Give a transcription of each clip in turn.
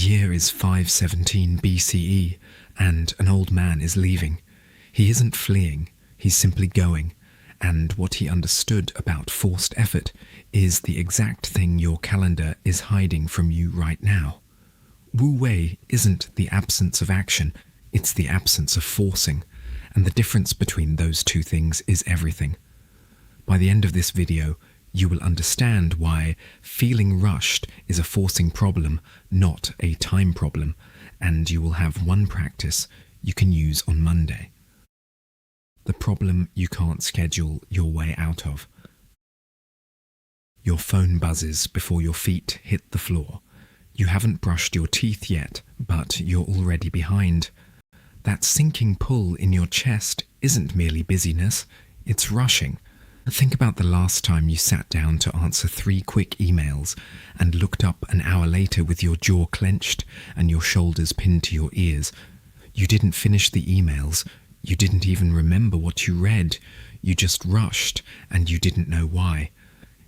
year is 517 BCE, and an old man is leaving. He isn't fleeing, he's simply going, and what he understood about forced effort is the exact thing your calendar is hiding from you right now. Wuwei isn't the absence of action, it's the absence of forcing, and the difference between those two things is everything. By the end of this video, you will understand why feeling rushed is a forcing problem, not a time problem, and you will have one practice you can use on Monday. The problem you can't schedule your way out of. Your phone buzzes before your feet hit the floor. You haven't brushed your teeth yet, but you're already behind. That sinking pull in your chest isn't merely busyness, it's rushing. Think about the last time you sat down to answer 3 quick emails and looked up an hour later with your jaw clenched and your shoulders pinned to your ears. You didn't finish the emails, you didn't even remember what you read, you just rushed and you didn't know why.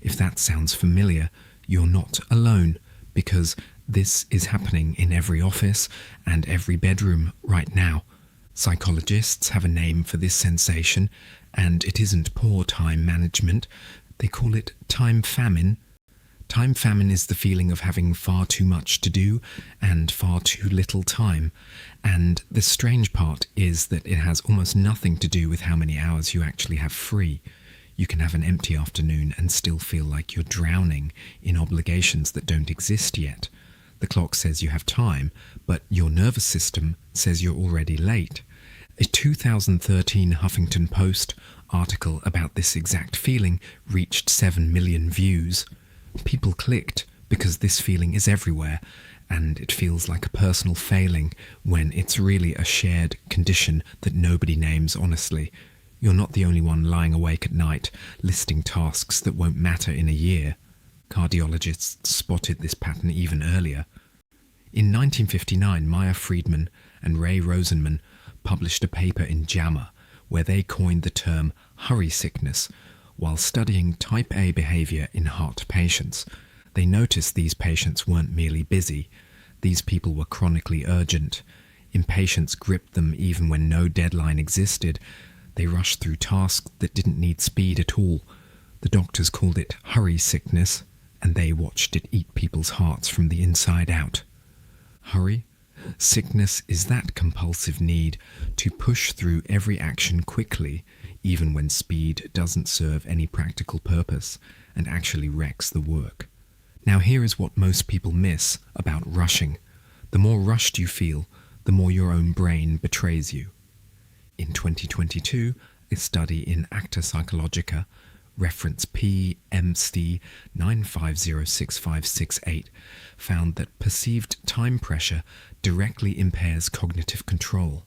If that sounds familiar, you're not alone, because this is happening in every office and every bedroom right now. Psychologists have a name for this sensation, and it isn't poor time management. They call it time famine. Time famine is the feeling of having far too much to do and far too little time. And the strange part is that it has almost nothing to do with how many hours you actually have free. You can have an empty afternoon and still feel like you're drowning in obligations that don't exist yet. The clock says you have time, but your nervous system says you're already late. A 2013 Huffington Post article about this exact feeling reached 7 million views. People clicked because this feeling is everywhere, and it feels like a personal failing when it's really a shared condition that nobody names honestly. You're not the only one lying awake at night, listing tasks that won't matter in a year. Cardiologists spotted this pattern even earlier. In 1959, Maya Friedman and Ray Rosenman published a paper in JAMA where they coined the term hurry sickness while studying type A behavior in heart patients. They noticed these patients weren't merely busy. These people were chronically urgent. Impatience gripped them even when no deadline existed. They rushed through tasks that didn't need speed at all. The doctors called it hurry sickness, and they watched it eat people's hearts from the inside out. Hurry? Sickness is that compulsive need to push through every action quickly, even when speed doesn't serve any practical purpose and actually wrecks the work. Now here is what most people miss about rushing. The more rushed you feel, the more your own brain betrays you. In 2022, a study in Acta Psychologica, reference PMC 9506568, found that perceived time pressure directly impairs cognitive control.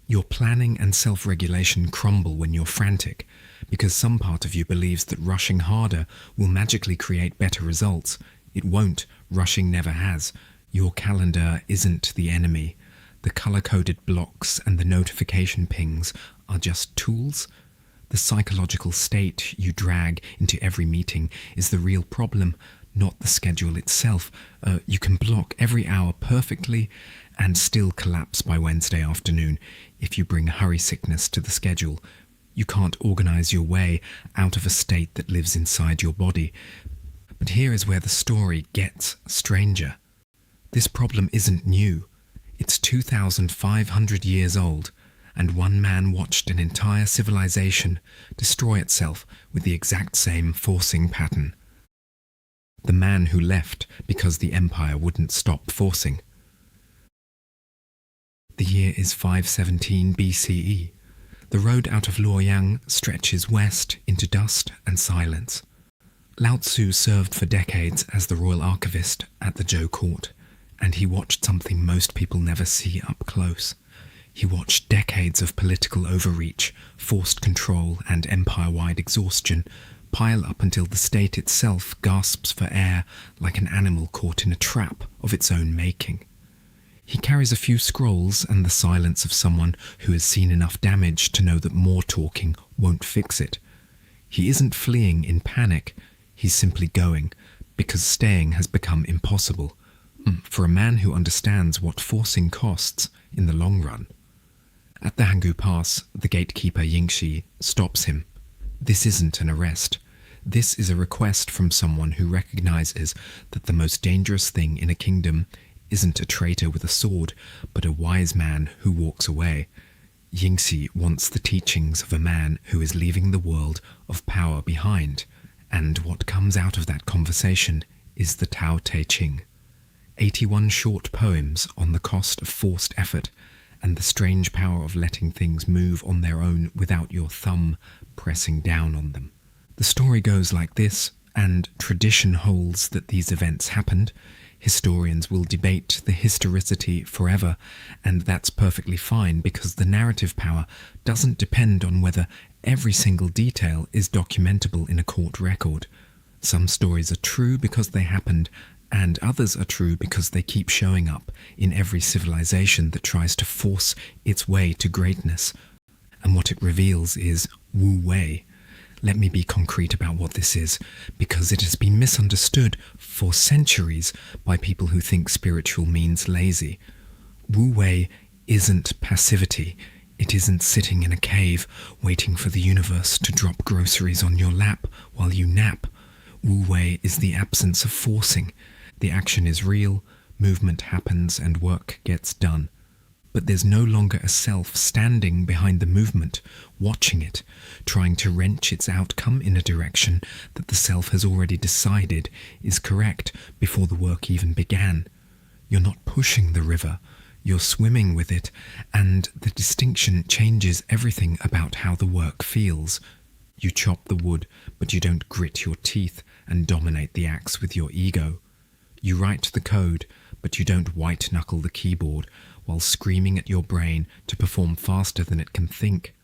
Your planning and self-regulation crumble when you're frantic, because some part of you believes that rushing harder will magically create better results. It won't. Rushing never has. Your calendar isn't the enemy. The color-coded blocks and the notification pings are just tools. The psychological state you drag into every meeting is the real problem, not the schedule itself. You can block every hour perfectly and still collapse by Wednesday afternoon if you bring hurry sickness to the schedule. You can't organize your way out of a state that lives inside your body. But here is where the story gets stranger. This problem isn't new. It's 2,500 years old, and one man watched an entire civilization destroy itself with the exact same forcing pattern. The man who left because the empire wouldn't stop forcing. The year is 517 BCE. The road out of Luoyang stretches west into dust and silence. Lao Tzu served for decades as the royal archivist at the Zhou court, and he watched something most people never see up close. He watched decades of political overreach, forced control, and empire-wide exhaustion pile up until the state itself gasps for air like an animal caught in a trap of its own making. He carries a few scrolls and the silence of someone who has seen enough damage to know that more talking won't fix it. He isn't fleeing in panic, he's simply going, because staying has become impossible. For a man who understands what forcing costs in the long run. At the Hangu Pass, the gatekeeper Yingxi stops him. This isn't an arrest. This is a request from someone who recognizes that the most dangerous thing in a kingdom isn't a traitor with a sword, but a wise man who walks away. Yingxi wants the teachings of a man who is leaving the world of power behind, and what comes out of that conversation is the Tao Te Ching. 81 short poems on the cost of forced effort and the strange power of letting things move on their own without your thumb pressing down on them. The story goes like this, and tradition holds that these events happened. Historians will debate the historicity forever, and that's perfectly fine because the narrative power doesn't depend on whether every single detail is documentable in a court record. Some stories are true because they happened, and others are true because they keep showing up in every civilization that tries to force its way to greatness. And what it reveals is wuwei. Let me be concrete about what this is, because it has been misunderstood for centuries by people who think spiritual means lazy. Wuwei isn't passivity. It isn't sitting in a cave waiting for the universe to drop groceries on your lap while you nap. Wuwei is the absence of forcing. The action is real, movement happens, and work gets done. But there's no longer a self standing behind the movement, watching it, trying to wrench its outcome in a direction that the self has already decided is correct before the work even began. You're not pushing the river, you're swimming with it, and the distinction changes everything about how the work feels. You chop the wood, but you don't grit your teeth and dominate the axe with your ego. You write the code, but you don't white-knuckle the keyboard while screaming at your brain to perform faster than it can think.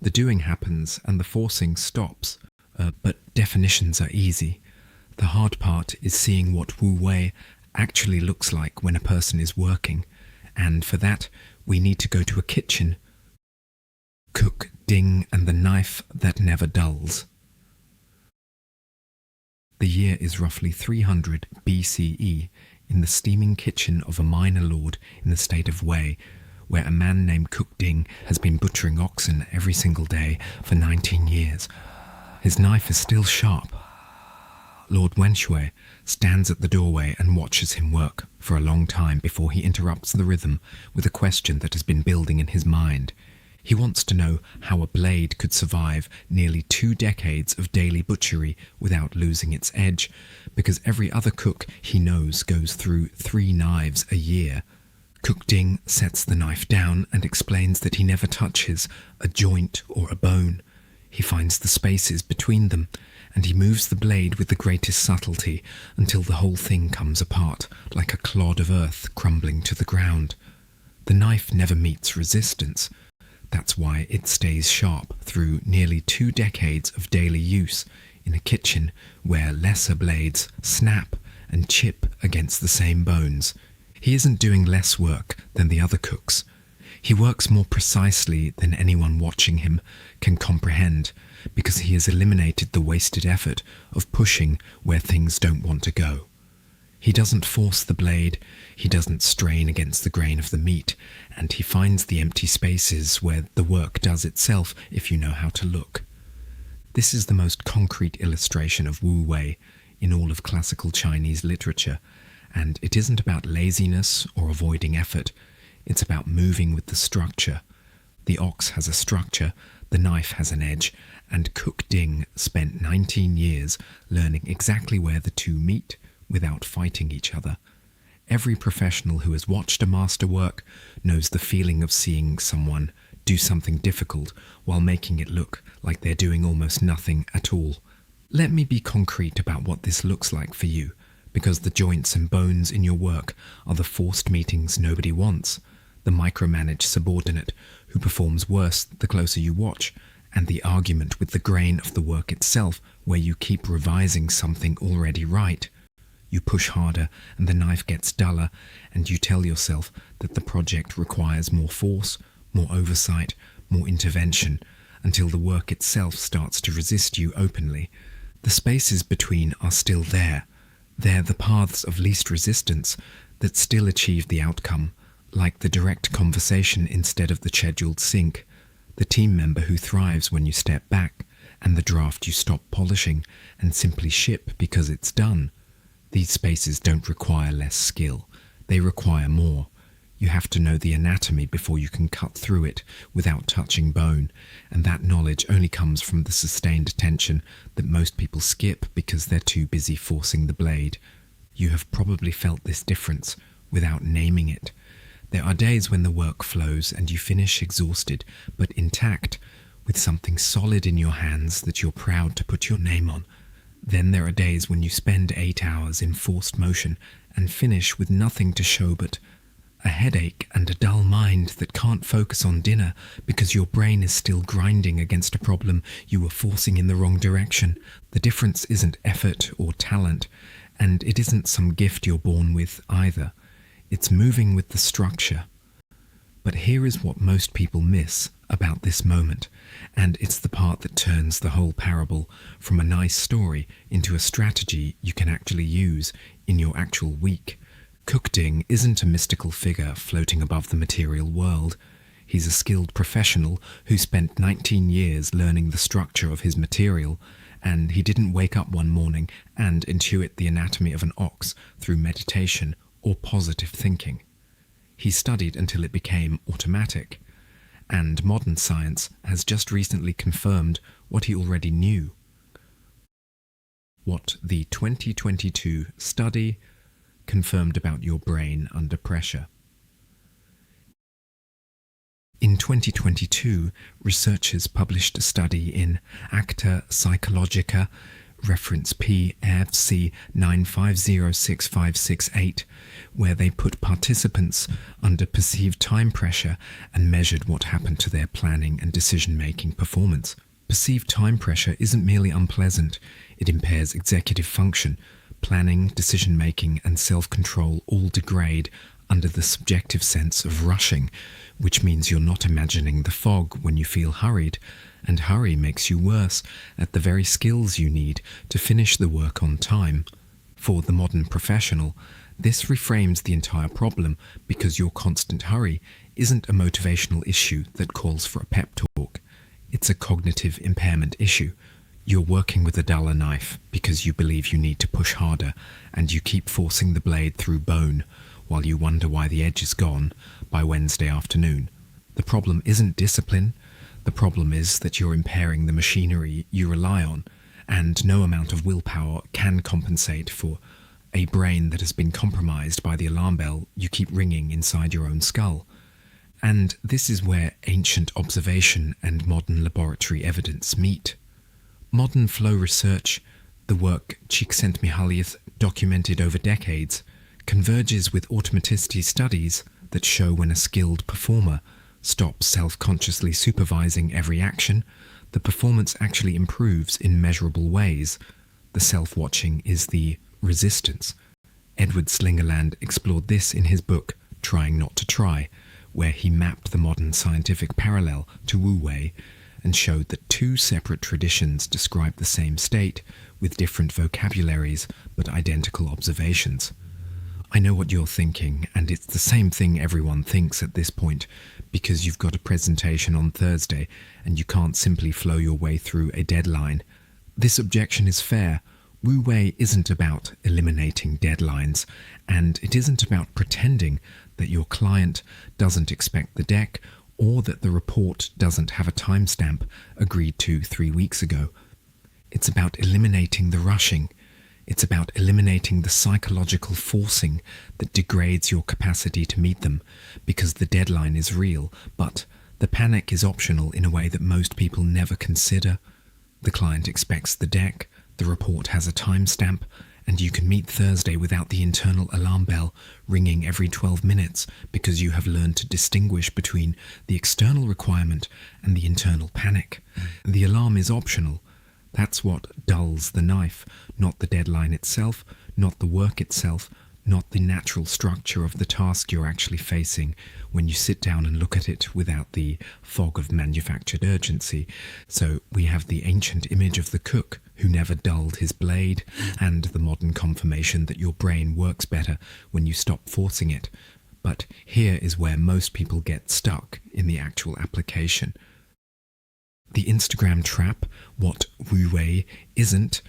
The doing happens and the forcing stops, but definitions are easy. The hard part is seeing what wuwei actually looks like when a person is working, and for that we need to go to a kitchen. Cook Ding and the knife that never dulls. The year is roughly 300 BCE, in the steaming kitchen of a minor lord in the state of Wei, where a man named Cook Ding has been butchering oxen every single day for 19 years. His knife is still sharp. Lord Wenshui stands at the doorway and watches him work for a long time before he interrupts the rhythm with a question that has been building in his mind. He wants to know how a blade could survive nearly 2 decades of daily butchery without losing its edge, because every other cook he knows goes through 3 knives a year. Cook Ding sets the knife down and explains that he never touches a joint or a bone. He finds the spaces between them, and he moves the blade with the greatest subtlety until the whole thing comes apart, like a clod of earth crumbling to the ground. The knife never meets resistance. That's why it stays sharp through nearly 2 decades of daily use in a kitchen where lesser blades snap and chip against the same bones. He isn't doing less work than the other cooks. He works more precisely than anyone watching him can comprehend, because he has eliminated the wasted effort of pushing where things don't want to go. He doesn't force the blade, he doesn't strain against the grain of the meat, and he finds the empty spaces where the work does itself if you know how to look. This is the most concrete illustration of wuwei in all of classical Chinese literature, and it isn't about laziness or avoiding effort, it's about moving with the structure. The ox has a structure, the knife has an edge, and Cook Ding spent 19 years learning exactly where the two meet without fighting each other. Every professional who has watched a master work knows the feeling of seeing someone do something difficult while making it look like they're doing almost nothing at all. Let me be concrete about what this looks like for you, because the joints and bones in your work are the forced meetings nobody wants, the micromanaged subordinate who performs worse the closer you watch, and the argument with the grain of the work itself where you keep revising something already right. You push harder and the knife gets duller, and you tell yourself that the project requires more force, more oversight, more intervention, until the work itself starts to resist you openly. The spaces between are still there. They're the paths of least resistance, that still achieved the outcome, like the direct conversation instead of the scheduled sync, the team member who thrives when you step back, and the draft you stop polishing and simply ship because it's done. These spaces don't require less skill, they require more. You have to know the anatomy before you can cut through it without touching bone, and that knowledge only comes from the sustained attention that most people skip because they're too busy forcing the blade. You have probably felt this difference without naming it. There are days when the work flows and you finish exhausted but intact, with something solid in your hands that you're proud to put your name on. Then there are days when you spend 8 hours in forced motion and finish with nothing to show but a headache and a dull mind that can't focus on dinner because your brain is still grinding against a problem you were forcing in the wrong direction. The difference isn't effort or talent, and it isn't some gift you're born with either. It's moving with the structure. But here is what most people miss about this moment, and it's the part that turns the whole parable from a nice story into a strategy you can actually use in your actual week. Cookding isn't a mystical figure floating above the material world. He's a skilled professional who spent 19 years learning the structure of his material, and he didn't wake up one morning and intuit the anatomy of an ox through meditation or positive thinking. He studied until it became automatic, and modern science has just recently confirmed what he already knew. What the 2022 study confirmed about your brain under pressure. In 2022, researchers published a study in Acta Psychologica, reference PFC 9506568, where they put participants under perceived time pressure and measured what happened to their planning and decision-making performance. Perceived time pressure isn't merely unpleasant, it impairs executive function. Planning, decision-making, and self-control all degrade under the subjective sense of rushing, which means you're not imagining the fog when you feel hurried, and hurry makes you worse at the very skills you need to finish the work on time. For the modern professional, this reframes the entire problem because your constant hurry isn't a motivational issue that calls for a pep talk. It's a cognitive impairment issue. You're working with a duller knife because you believe you need to push harder, and you keep forcing the blade through bone while you wonder why the edge is gone by Wednesday afternoon. The problem isn't discipline. The problem is that you're impairing the machinery you rely on, and no amount of willpower can compensate for a brain that has been compromised by the alarm bell you keep ringing inside your own skull. And this is where ancient observation and modern laboratory evidence meet. Modern flow research, the work Csikszentmihalyi documented over decades, converges with automaticity studies that show when a skilled performer stops self-consciously supervising every action, the performance actually improves in measurable ways. The self-watching is the resistance. Edward Slingerland explored this in his book Trying Not to Try, where he mapped the modern scientific parallel to wuwei and showed that two separate traditions describe the same state with different vocabularies but identical observations. I know what you're thinking, and it's the same thing everyone thinks at this point, because you've got a presentation on Thursday and you can't simply flow your way through a deadline. This objection is fair. Wuwei isn't about eliminating deadlines, and it isn't about pretending that your client doesn't expect the deck or that the report doesn't have a timestamp agreed to 3 weeks ago. It's about eliminating the rushing. It's about eliminating the psychological forcing that degrades your capacity to meet them, because the deadline is real, but the panic is optional in a way that most people never consider. The client expects the deck, the report has a timestamp, and you can meet Thursday without the internal alarm bell ringing every 12 minutes because you have learned to distinguish between the external requirement and the internal panic. The alarm is optional. That's what dulls the knife, not the deadline itself, not the work itself, not the natural structure of the task you're actually facing when you sit down and look at it without the fog of manufactured urgency. So we have the ancient image of the cook who never dulled his blade, and the modern confirmation that your brain works better when you stop forcing it. But here is where most people get stuck in the actual application. The Instagram trap, what wuwei isn't.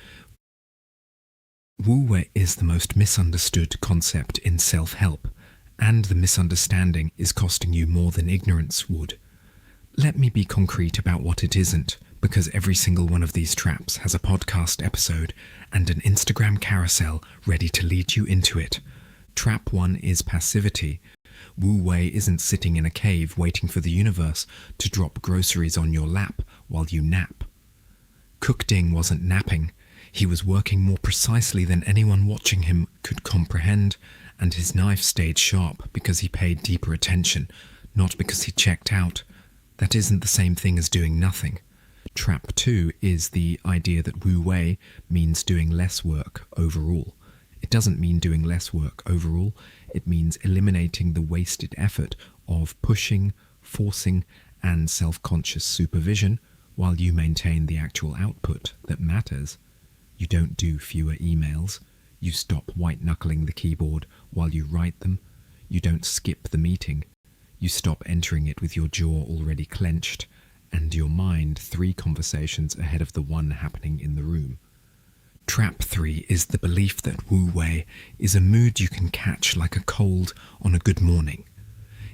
Wuwei is the most misunderstood concept in self-help, and the misunderstanding is costing you more than ignorance would. Let me be concrete about what it isn't, because every single one of these traps has a podcast episode and an Instagram carousel ready to lead you into it. Trap 1 is passivity. Wuwei isn't sitting in a cave waiting for the universe to drop groceries on your lap while you nap. Cook Ding wasn't napping. He was working more precisely than anyone watching him could comprehend, and his knife stayed sharp because he paid deeper attention, not because he checked out. That isn't the same thing as doing nothing. Trap 2 is the idea that wuwei means doing less work overall. It doesn't mean doing less work overall. It means eliminating the wasted effort of pushing, forcing, and self-conscious supervision while you maintain the actual output that matters. You don't do fewer emails. You stop white-knuckling the keyboard while you write them. You don't skip the meeting. You stop entering it with your jaw already clenched and your mind 3 conversations ahead of the one happening in the room. Trap 3 is the belief that wuwei is a mood you can catch like a cold on a good morning.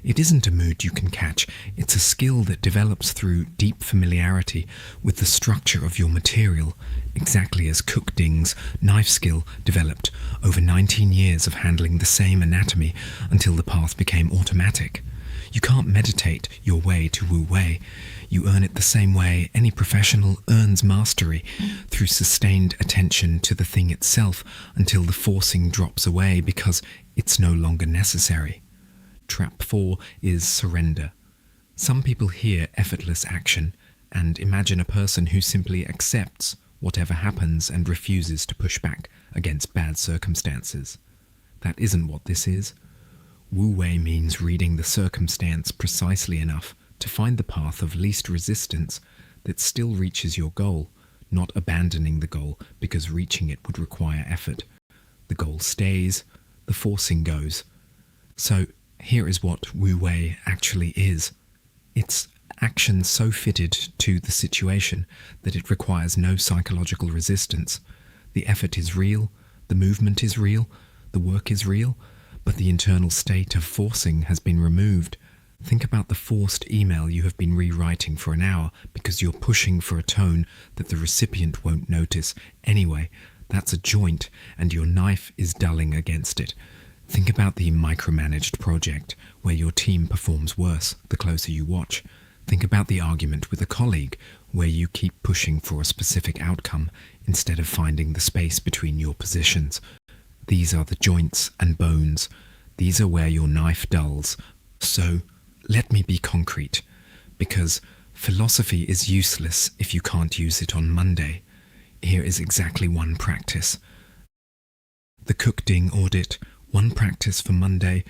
It isn't a mood you can catch, it's a skill that develops through deep familiarity with the structure of your material, exactly as Cook Ding's knife skill developed over 19 years of handling the same anatomy until the path became automatic. You can't meditate your way to wuwei. You earn it the same way any professional earns mastery, through sustained attention to the thing itself until the forcing drops away because it's no longer necessary. Trap 4 is surrender. Some people hear effortless action and imagine a person who simply accepts whatever happens and refuses to push back against bad circumstances. That isn't what this is. Wuwei means reading the circumstance precisely enough to find the path of least resistance that still reaches your goal, not abandoning the goal because reaching it would require effort. The goal stays, the forcing goes. So here is what wuwei actually is. It's action so fitted to the situation that it requires no psychological resistance. The effort is real, the movement is real, the work is real, but the internal state of forcing has been removed. Think about the forced email you have been rewriting for an hour because you're pushing for a tone that the recipient won't notice anyway. That's a joint, and your knife is dulling against it. Think about the micromanaged project where your team performs worse the closer you watch. Think about the argument with a colleague where you keep pushing for a specific outcome instead of finding the space between your positions. These are the joints and bones. These are where your knife dulls. So, let me be concrete, because philosophy is useless if you can't use it on Monday. Here is exactly one practice. The Cook Ding audit, one practice for Monday.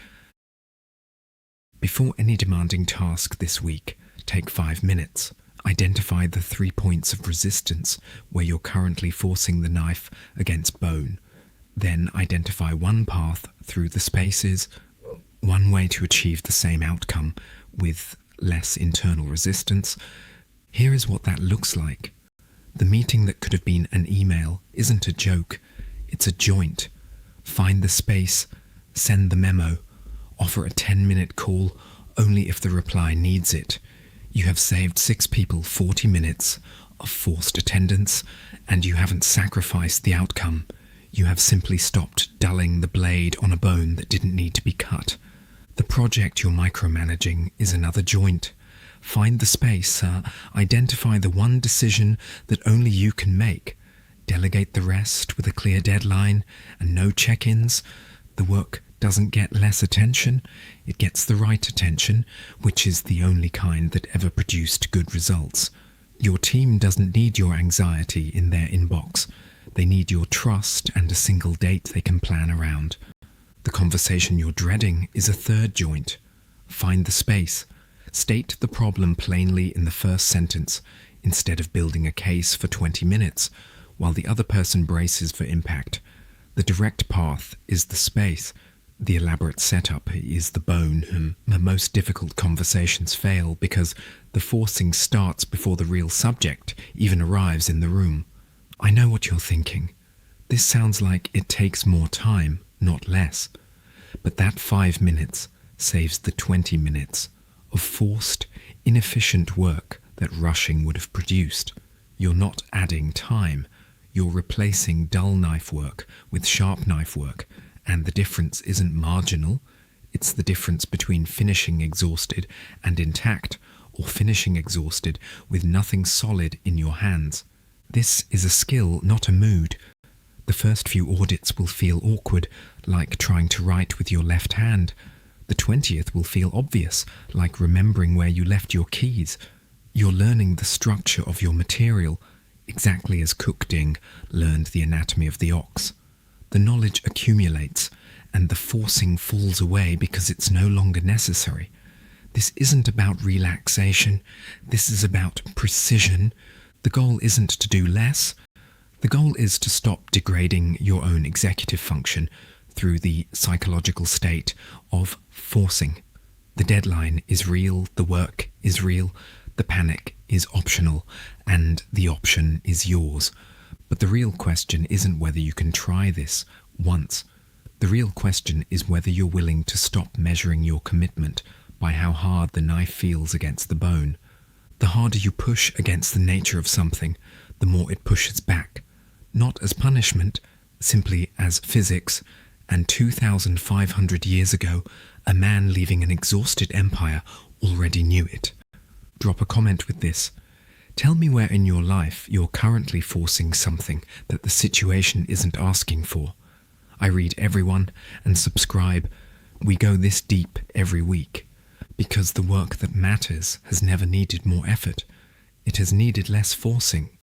Before any demanding task this week, take 5 minutes. Identify the 3 points of resistance where you're currently forcing the knife against bone. Then identify one path through the spaces, one way to achieve the same outcome with less internal resistance. Here is what that looks like. The meeting that could have been an email isn't a joke, it's a joint. Find the space, send the memo, offer a 10-minute call only if the reply needs it. You have saved 6 people 40 minutes of forced attendance, and you haven't sacrificed the outcome. You have simply stopped dulling the blade on a bone that didn't need to be cut. The project you're micromanaging is another joint. Find the space, identify the one decision that only you can make. Delegate the rest with a clear deadline and no check-ins. The work doesn't get less attention, it gets the right attention, which is the only kind that ever produced good results. Your team doesn't need your anxiety in their inbox. They need your trust and a single date they can plan around. The conversation you're dreading is a third joint. Find the space. State the problem plainly in the first sentence, instead of building a case for 20 minutes, while the other person braces for impact. The direct path is the space. The elaborate setup is the bone. The most difficult conversations fail because the forcing starts before the real subject even arrives in the room. I know what you're thinking. This sounds like it takes more time, not less. But that 5 minutes saves the 20 minutes of forced, inefficient work that rushing would have produced. You're not adding time. You're replacing dull knife work with sharp knife work, and the difference isn't marginal. It's the difference between finishing exhausted and intact, or finishing exhausted with nothing solid in your hands. This is a skill, not a mood. The first few audits will feel awkward, like trying to write with your left hand. The 20th will feel obvious, like remembering where you left your keys. You're learning the structure of your material, exactly as Cook Ding learned the anatomy of the ox. The knowledge accumulates, and the forcing falls away because it's no longer necessary. This isn't about relaxation. This is about precision. The goal isn't to do less. The goal is to stop degrading your own executive function through the psychological state of forcing. The deadline is real, the work is real, the panic is optional, and the option is yours. But the real question isn't whether you can try this once. The real question is whether you're willing to stop measuring your commitment by how hard the knife feels against the bone. The harder you push against the nature of something, the more it pushes back. Not as punishment, simply as physics. And 2,500 years ago, a man leaving an exhausted empire already knew it. Drop a comment with this. Tell me where in your life you're currently forcing something that the situation isn't asking for. I read everyone and subscribe. We go this deep every week. Because the work that matters has never needed more effort. It has needed less forcing.